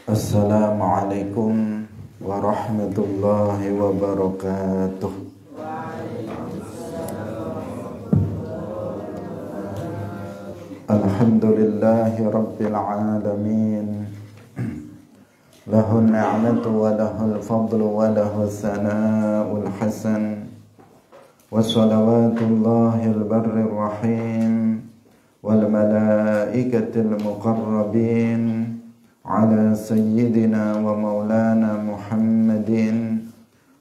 Assalamualaikum warahmatullahi wabarakatuh. Alhamdulillahi rabbil alamin. Lahun ni'matu wa lahul fadlu wa lahul sana'ul hasan. Wa salawatullahil barrir rahim wal malaikatil muqarrabin ala sayyidina wa maulana Muhammadin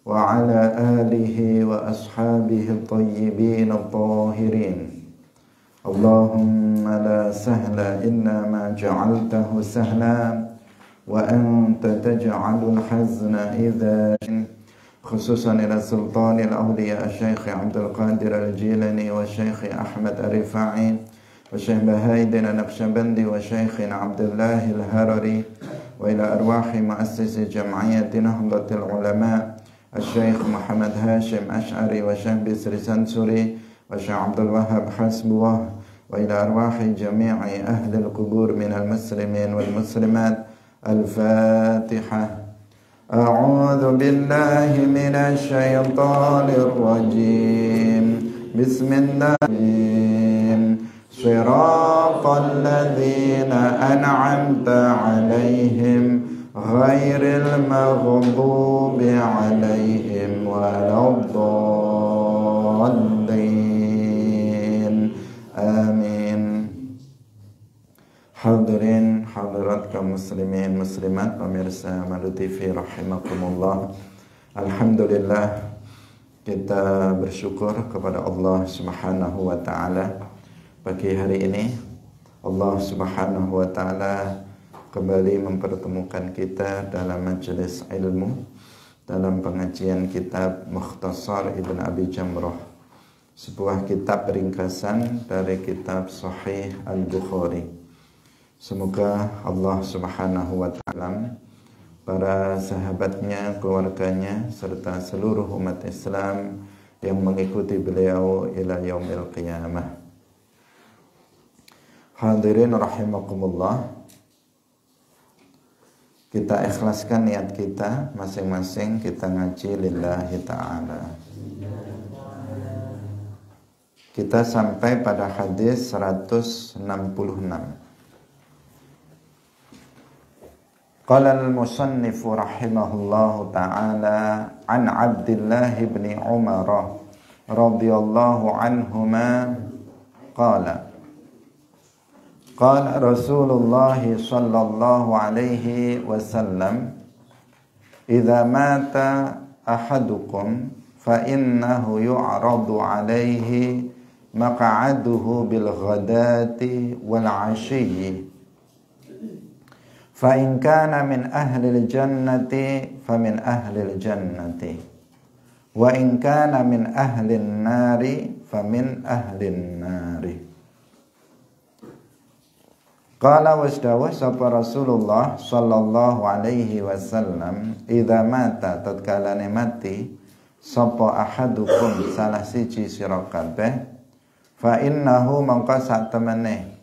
wa ala alihi wa ashabihi tayyibin at-tahirin. Allahumma la sahla illa ma ja'altahu sahla wa anta taj'alul hazna idha, khususan ila sultanil awliya Syekh Abdul Qadir Al-Jilani wa Syekh Ahmad Ar-Rifa'i wa Syekh Bahaidin An-Naqsyabandi wa Syekh Abdullah Al-Harari wa ila arwahi muassisi jam'iyati Nahdlatul Ulama Syekh Muhammad Hashim Ash'ari wa Syekh Bisri Sansuri wa Syekh Abdul Wahhab Hasbuwah wa ila arwahi jami'i ahli al-qubur minal muslimin wal muslimat. Al-Fatihah. A'udzu billahi minasy syaithanir rajim. Bismillahirrahmanirrahim. Shiratal ladzina an'amta 'alaihim ghairil maghdubi 'alaihim waladdallin. Amin. Hadirin hadirat kaum muslimin muslimat pemirsa Madu TV rahimakumullah. Alhamdulillah, kita bersyukur kepada Allah Subhanahu wa taala. Pagi hari ini Allah Subhanahu wa taala kembali mempertemukan kita dalam majelis ilmu, dalam pengajian kitab Mukhtasar Ibn Abi Jamrah, sebuah kitab ringkasan dari kitab Sahih Al-Bukhari. Semoga Allah Subhanahu wa ta'ala, para sahabatnya, keluarganya, serta seluruh umat Islam yang mengikuti beliau ila yaumil qiyamah. Hadirin rahimakumullah, kita ikhlaskan niat kita masing-masing, kita ngaji lillahi ta'ala. Kita sampai pada hadis 166. Qala al-musannifu rahimahullahu ta'ala an Abdullah ibn Umar radhiyallahu anhuma qala qala Rasulullah sallallahu alaihi wasallam idza mata ahadukum fa innahu yu'radu alaihi maq'aduhu bil ghadati wal 'ashiyyi fa in kana min ahlil jannati fa min ahlil jannati wa in kana min ahlin nari fa min ahlin nari. Qala wasdawa sapa Rasulullah sallallahu alaihi wasallam idza mata tatkala mati sapa ahadukum salah siji sira kabeh fa innahu mangka sak temene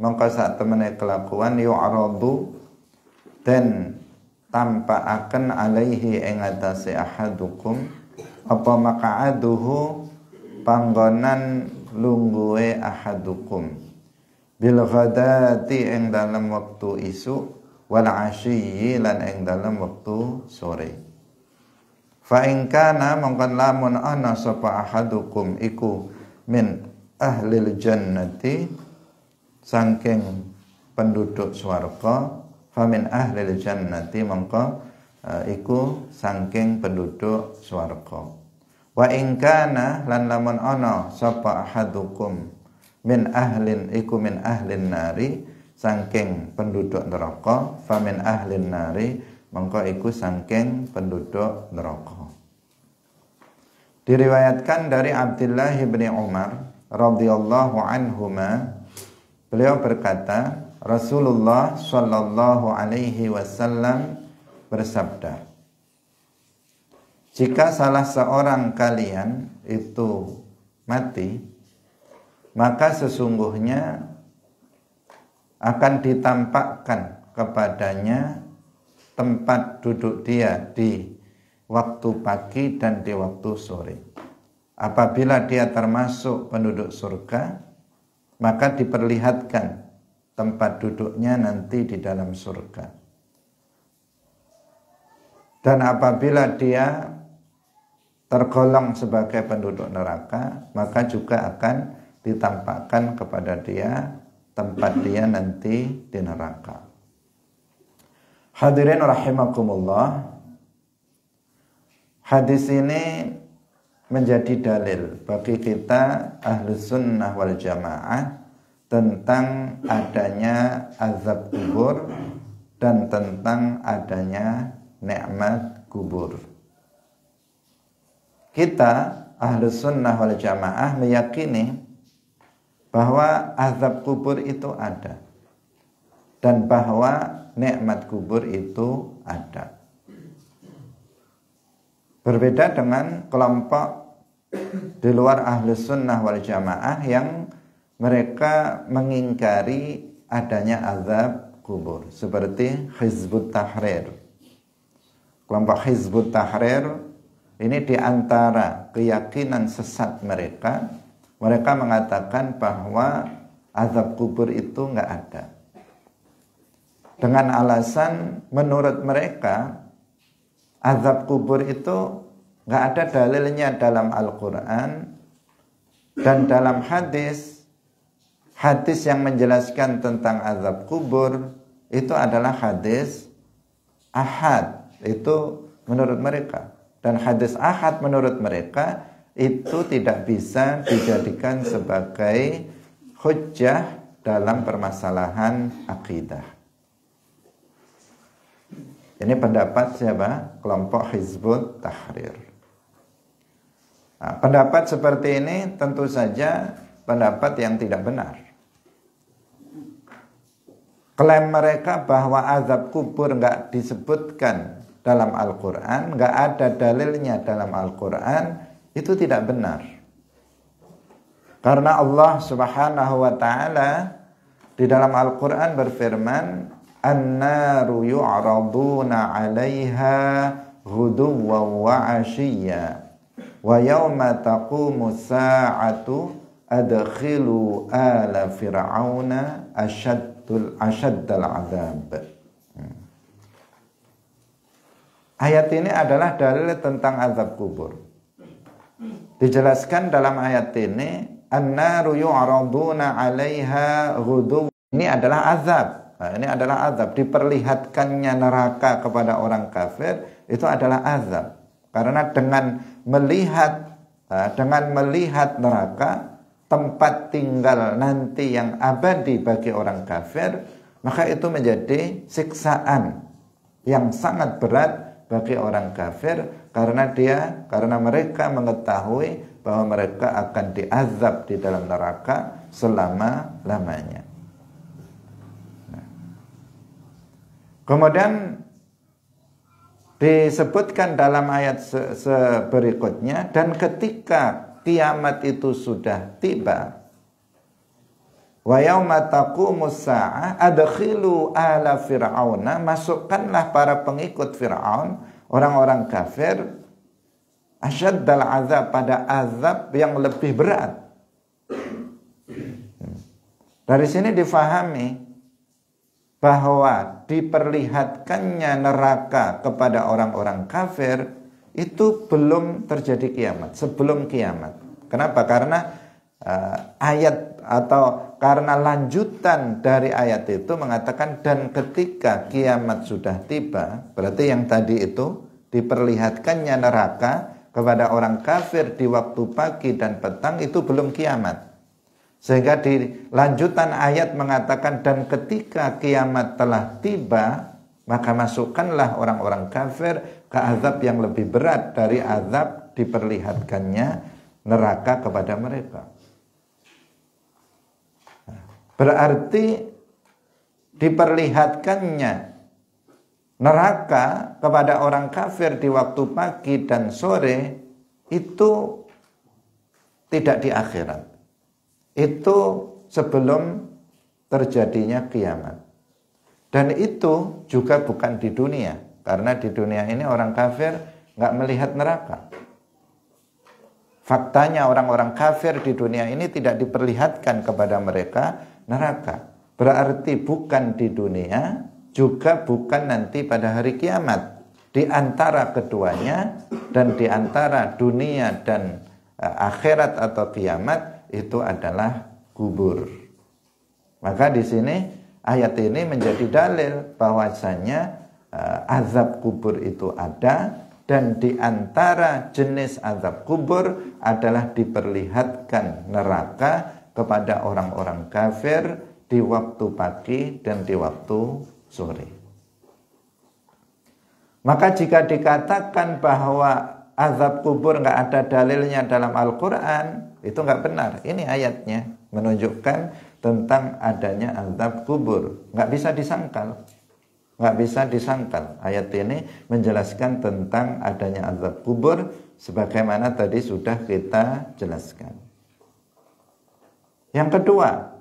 maka saat temene kelakuan yu'radu dan tampakaken alaihi ing atase ahadukum apa maq'aduhu panggonan lungguhe ahadukum bil ghadati ing dalam wektu isuk wal 'ashiyyi lan ing dalam wektu sore. Fa in kana mongkon lamun ana sapa ahadukum iku min ahlil jannati saking penduduk swarga, famin ahlil jannati mongko iku saking penduduk swarga. Wa in kana lan lamun ana sapa ahadukum min ahlin iku min ahlin nari saking penduduk neraka, famin ahlin nari mongko iku saking penduduk neraka. Diriwayatkan dari Abdullah bin Umar radhiyallahu anhuma, beliau berkata, Rasulullah sallallahu alaihi wasallam bersabda, jika salah seorang kalian itu mati, maka sesungguhnya akan ditampakkan kepadanya tempat duduk dia di waktu pagi dan di waktu sore. Apabila dia termasuk penduduk surga, maka diperlihatkan tempat duduknya nanti di dalam surga. Dan apabila dia tergolong sebagai penduduk neraka, maka juga akan ditampakkan kepada dia tempat dia nanti di neraka. Hadirin rahimakumullah, hadis ini menjadi dalil bagi kita Ahlus Sunnah wal Jamaah tentang adanya azab kubur dan tentang adanya nikmat kubur. Kita Ahlus Sunnah wal Jamaah meyakini bahwa azab kubur itu ada dan bahwa nikmat kubur itu ada. Berbeda dengan kelompok di luar Ahlus Sunnah wal Jamaah yang mereka mengingkari adanya azab kubur, seperti Hizbut Tahrir. Kelompok Hizbut Tahrir ini diantara keyakinan sesat mereka. Mereka mengatakan bahwa azab kubur itu enggak ada, dengan alasan menurut mereka azab kubur itu enggak ada dalilnya dalam Al-Quran dan dalam hadis yang menjelaskan tentang azab kubur itu adalah hadis ahad, itu menurut mereka. Dan hadis ahad menurut mereka itu tidak bisa dijadikan sebagai hujjah dalam permasalahan akidah. Ini pendapat siapa? Kelompok Hizbut Tahrir. Nah, pendapat seperti ini tentu saja pendapat yang tidak benar. Klaim mereka bahwa azab kubur enggak disebutkan dalam Al-Quran, enggak ada dalilnya dalam Al-Quran, itu tidak benar. Karena Allah Subhanahu wa ta'ala di dalam Al-Quran berfirman, An-naru yu'raduna 'alaiha ghuduwwan wa 'ashiyya wa yawma taqumu sa'atu adkhilu ala fir'auna asyaddal 'adzab. Ayat ini adalah dalil tentang azab kubur. Dijelaskan dalam ayat ini, An-naru yu'raduna 'alaiha ghuduwwan. Ini adalah azab. Nah, ini adalah azab. Diperlihatkannya neraka kepada orang kafir itu adalah azab. Karena dengan melihat neraka, tempat tinggal nanti yang abadi bagi orang kafir, maka itu menjadi siksaan yang sangat berat bagi orang kafir karena mereka mengetahui bahwa mereka akan diazab di dalam neraka selama-lamanya. Kemudian disebutkan dalam ayat berikutnya, dan ketika kiamat itu sudah tiba, wa yauma taqumus saa'ah adkhilu ala fir'auna, masukkanlah para pengikut Fir'aun, orang-orang kafir, asyaddal azab, pada azab yang lebih berat. Dari sini difahami bahwa diperlihatkannya neraka kepada orang-orang kafir itu belum terjadi kiamat, sebelum kiamat. Kenapa? Karena ayat atau karena lanjutan dari ayat itu mengatakan, dan ketika kiamat sudah tiba, berarti yang tadi itu diperlihatkannya neraka kepada orang kafir di waktu pagi dan petang itu belum kiamat. Sehingga di lanjutan ayat mengatakan, dan ketika kiamat telah tiba, maka masukkanlah orang-orang kafir ke azab yang lebih berat dari azab diperlihatkannya neraka kepada mereka. Berarti diperlihatkannya neraka kepada orang kafir di waktu pagi dan sore itu tidak di akhirat. Itu sebelum terjadinya kiamat. Dan itu juga bukan di dunia, karena di dunia ini orang kafir nggak melihat neraka. Faktanya orang-orang kafir di dunia ini tidak diperlihatkan kepada mereka neraka. Berarti bukan di dunia, juga bukan nanti pada hari kiamat. Di antara keduanya dan di antara dunia dan akhirat atau kiamat itu adalah kubur. Maka di sini ayat ini menjadi dalil bahwasanya azab kubur itu ada. Dan di antara jenis azab kubur adalah diperlihatkan neraka kepada orang-orang kafir di waktu pagi dan di waktu sore. Maka jika dikatakan bahwa azab kubur nggak ada dalilnya dalam Al-Quran, itu nggak benar. Ini ayatnya menunjukkan tentang adanya azab kubur. Nggak bisa disangkal. Nggak bisa disangkal. Ayat ini menjelaskan tentang adanya azab kubur sebagaimana tadi sudah kita jelaskan. Yang kedua,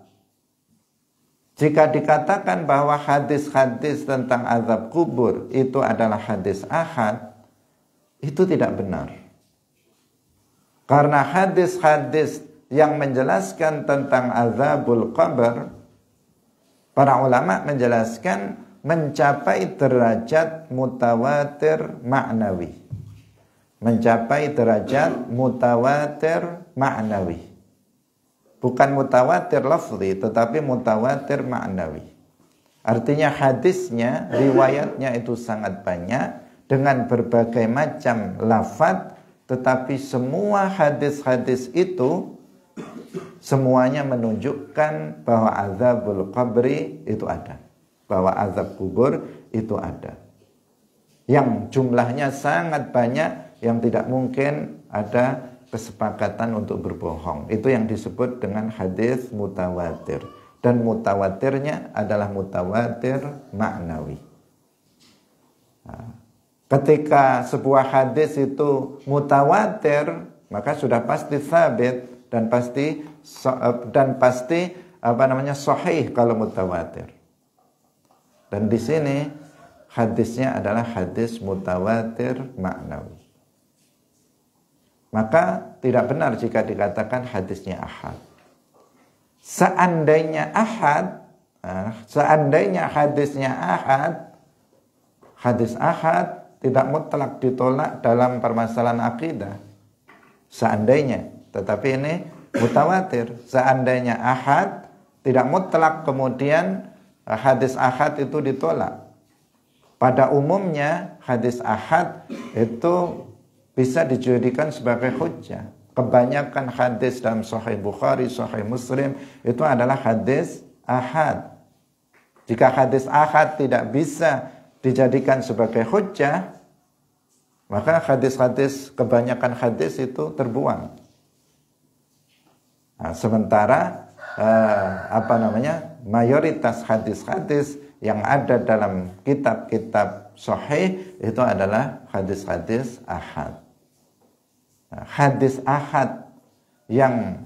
jika dikatakan bahwa hadis-hadis tentang azab kubur itu adalah hadis ahad, itu tidak benar. Karena hadis-hadis yang menjelaskan tentang azabul qabr, para ulama menjelaskan mencapai derajat mutawatir ma'nawi. Mencapai derajat mutawatir ma'nawi. Bukan mutawatir lafzi, tetapi mutawatir ma'nawi. Artinya hadisnya, riwayatnya itu sangat banyak dengan berbagai macam lafaz, tetapi semua hadis-hadis itu semuanya menunjukkan bahwa azabul qabri itu ada. Bahwa azab kubur itu ada. Yang jumlahnya sangat banyak, yang tidak mungkin ada kesepakatan untuk berbohong. Itu yang disebut dengan hadis mutawatir. Dan mutawatirnya adalah mutawatir ma'nawi. Nah, ketika sebuah hadis itu mutawatir, maka sudah pasti sabit dan pasti sahih kalau mutawatir. Dan di sini hadisnya adalah hadis mutawatir ma'nawi. Maka tidak benar jika dikatakan hadisnya ahad. Seandainya hadisnya ahad, hadis ahad tidak mutlak ditolak dalam permasalahan akidah. Seandainya, tetapi ini mutawatir. Seandainya ahad tidak mutlak kemudian hadis ahad itu ditolak. Pada umumnya hadis ahad itu bisa dijadikan sebagai hujjah. Kebanyakan hadis dalam Sahih Bukhari, Sahih Muslim itu adalah hadis ahad. Jika hadis ahad tidak bisa dijadikan sebagai hujjah, maka kebanyakan hadis itu terbuang. Nah, sementara mayoritas hadis-hadis yang ada dalam kitab-kitab sahih itu adalah hadis-hadis ahad. Nah, hadis ahad yang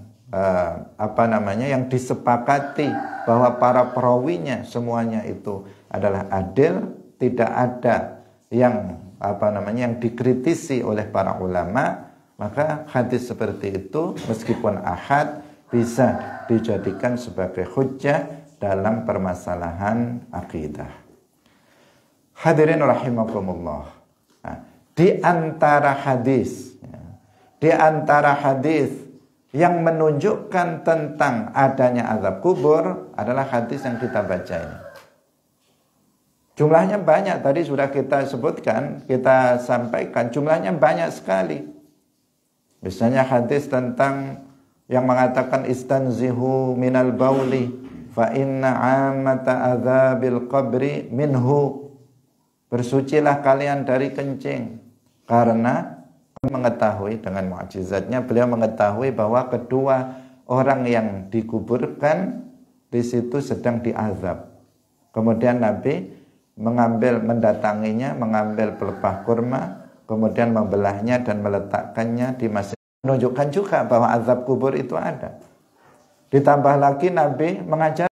yang disepakati bahwa para perawinya semuanya itu adalah adil, tidak ada yang yang dikritisi oleh para ulama, maka hadis seperti itu meskipun ahad bisa dijadikan sebagai hujjah dalam permasalahan akidah. Hadirin rahimakumullah. Nah, di antara hadis yang menunjukkan tentang adanya azab kubur adalah hadis yang kita baca ini. Jumlahnya banyak, tadi sudah kita sebutkan, kita sampaikan, jumlahnya banyak sekali. Misalnya hadis tentang yang mengatakan istanzihu minal bauli fa inna amata azabil qabri minhu. Bersucilah kalian dari kencing, karena mengetahui dengan mukjizatnya beliau mengetahui bahwa kedua orang yang dikuburkan di situ sedang diazab. Kemudian Nabi mendatanginya, mengambil pelepah kurma, kemudian membelahnya dan meletakkannya di masjid. Menunjukkan juga bahwa azab kubur itu ada. Ditambah lagi Nabi mengajar